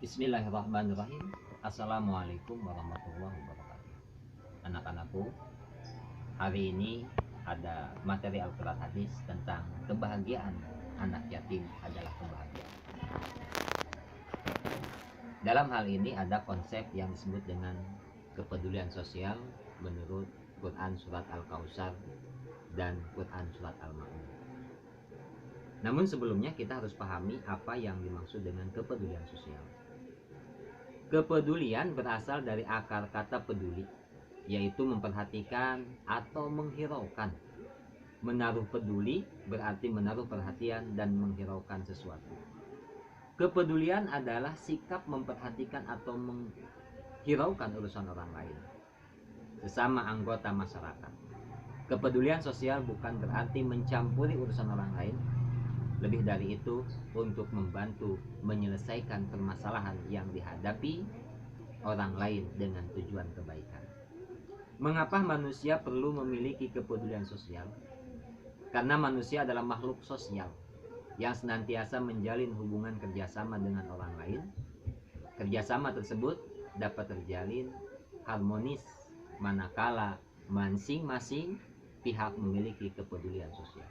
Bismillahirrahmanirrahim. Assalamualaikum warahmatullahi wabarakatuh. Anak-anakku, hari ini ada materi Al-Quran hadis tentang kebahagiaan anak yatim adalah kebahagiaan. Dalam hal ini ada konsep yang disebut dengan kepedulian sosial menurut Quran surat Al-Kautsar dan Quran surat Al-Ma'un. Namun sebelumnya kita harus pahami apa yang dimaksud dengan kepedulian sosial. Kepedulian berasal dari akar kata peduli, yaitu memperhatikan atau menghiraukan. Menaruh peduli berarti menaruh perhatian dan menghiraukan sesuatu. Kepedulian adalah sikap memperhatikan atau menghiraukan urusan orang lain, sesama anggota masyarakat. Kepedulian sosial bukan berarti mencampuri urusan orang lain. Lebih dari itu, untuk membantu menyelesaikan permasalahan yang dihadapi orang lain dengan tujuan kebaikan. Mengapa manusia perlu memiliki kepedulian sosial? Karena manusia adalah makhluk sosial yang senantiasa menjalin hubungan kerjasama dengan orang lain. Kerjasama tersebut dapat terjalin harmonis manakala masing-masing pihak memiliki kepedulian sosial.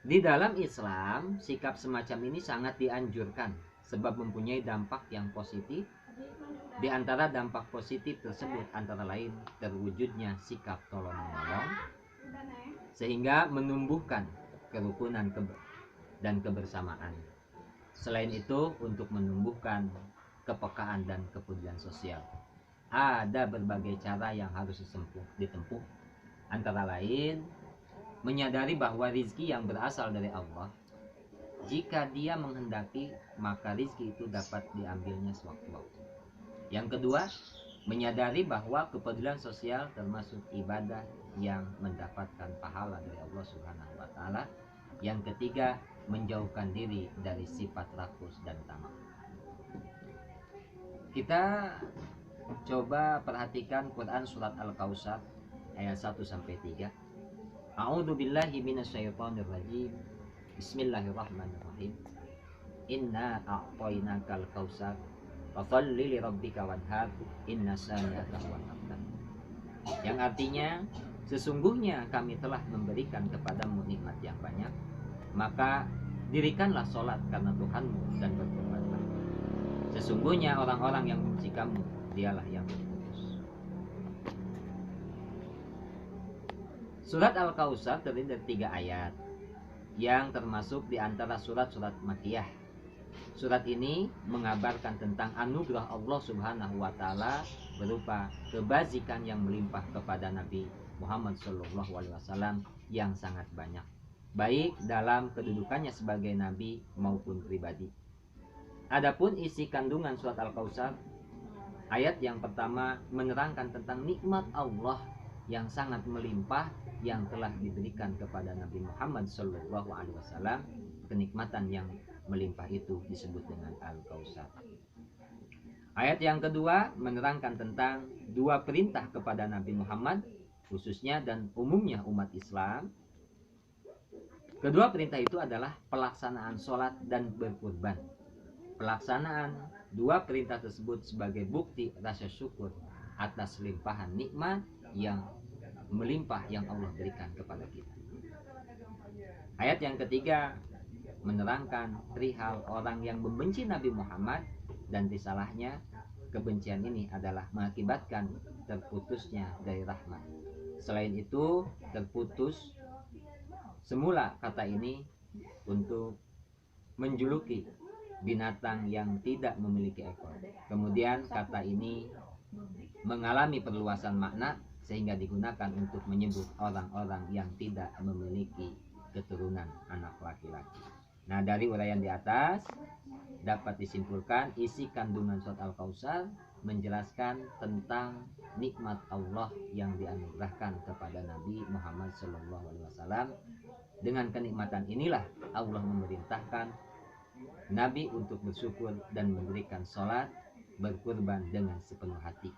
Di dalam Islam, sikap semacam ini sangat dianjurkan sebab mempunyai dampak yang positif. Di antara dampak positif tersebut antara lain terwujudnya sikap tolong-menolong sehingga menumbuhkan kerukunan dan kebersamaan. Selain itu, untuk menumbuhkan kepekaan dan kepedulian sosial, ada berbagai cara yang harus ditempuh. Antara lain, menyadari bahwa rizki yang berasal dari Allah, jika dia menghendaki, maka rizki itu dapat diambilnya sewaktu-waktu. Yang kedua, menyadari bahwa kepedulian sosial termasuk ibadah yang mendapatkan pahala dari Allah Subhanahu wa Ta'ala. Yang ketiga, menjauhkan diri dari sifat rakus dan tamak. Kita coba perhatikan Quran surat Al-Kautsar ayat 1-3. A'udzu billahi minasyaitonir rajim. Bismillahirrahmanirrahim. Inna a'tainakal kautsar fasholli li rabbika wanhar inna syani'aka huwal abtar. Yang artinya, sesungguhnya kami telah memberikan kepadamu nikmat yang banyak, maka dirikanlah sholat karena Tuhanmu dan berkorbanlah. Sesungguhnya orang-orang yang membenci kamu, dialah yang berputus. Surat Al-Kautsar terdiri dari 3 ayat yang termasuk di antara surat-surat Makkiyah. Surat ini mengabarkan tentang anugerah Allah Subhanahu wa Ta'ala berupa kebajikan yang melimpah kepada Nabi Muhammad SAW yang sangat banyak, baik dalam kedudukannya sebagai nabi maupun pribadi. Adapun isi kandungan surat Al-Kautsar, ayat yang pertama menerangkan tentang nikmat Allah yang sangat melimpah yang telah diberikan kepada Nabi Muhammad SAW. Kenikmatan yang melimpah itu disebut dengan Al-Kautsar. Ayat yang kedua menerangkan tentang 2 perintah kepada Nabi Muhammad khususnya dan umumnya umat Islam. Kedua perintah itu adalah pelaksanaan sholat dan berkurban. Pelaksanaan 2 perintah tersebut sebagai bukti rasa syukur atas limpahan nikmat yang melimpah yang Allah berikan kepada kita. Ayat yang ketiga menerangkan perihal orang yang membenci Nabi Muhammad dan risalahnya. Kebencian ini adalah mengakibatkan terputusnya dari rahmat. Selain itu, terputus semula kata ini untuk menjuluki binatang yang tidak memiliki ekor. Kemudian kata ini mengalami perluasan makna sehingga digunakan untuk menyebut orang-orang yang tidak memiliki keturunan anak laki-laki. Nah, dari uraian di atas dapat disimpulkan isi kandungan surat Al-Kautsar menjelaskan tentang nikmat Allah yang dianugerahkan kepada Nabi Muhammad SAW. Dengan kenikmatan inilah Allah memerintahkan Nabi untuk bersyukur dan memberikan sholat, berkurban dengan sepenuh hati.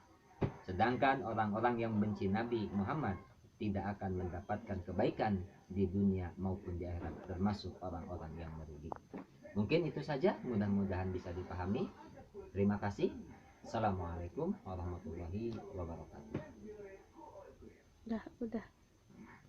Sedangkan orang-orang yang membenci Nabi Muhammad tidak akan mendapatkan kebaikan di dunia maupun di akhirat, termasuk orang-orang yang merugi. Mungkin itu saja, mudah-mudahan bisa dipahami. Terima kasih. Assalamualaikum warahmatullahi wabarakatuh. Udah.